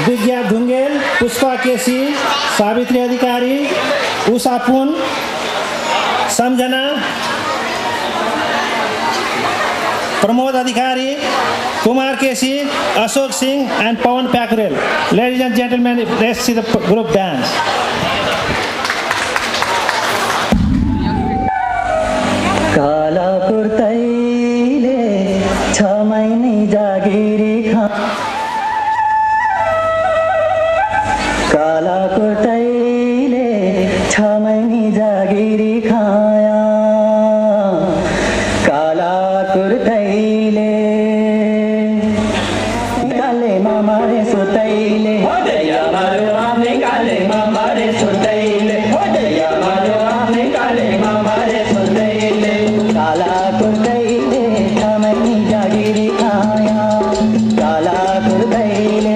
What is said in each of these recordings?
विज्ञा Dhungel, Pushpa KC, Savitri Adhikari, Usha Pun, Samjhana, Pramod Adhikari, Kumar Kesi, Ashok Singh, and Pawan Pakurel. Ladies and gentlemen, let's see the group dance. काला कुर्तैले छ महिने जागिरी खा काला कुर्तैले छ महिने जागिरी खाया काला कुर्तैले काले मामारे सुतैले होदैया मारो आमे काले मामारे सुतैले होदैया मारो आमे काले मामारे सुतैले काला कुर्तैले छ महिने जागिरी खाया काला कुर्तैले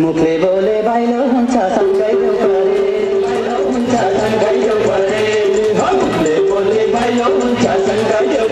मुखले बोले भाइलो हुन्छ सँगै मुखले बोले भाइलो हुन्छ सँगै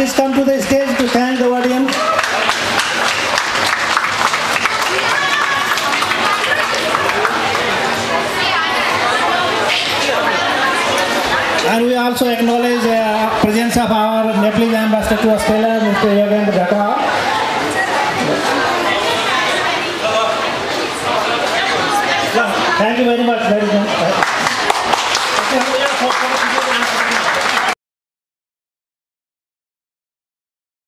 artists come to the stage to thank the audience. And we also acknowledge the presence of our Nepalese ambassador to Australia, Mr. Yogendra Dhaka. Thank you very much, ladies and gentlemen.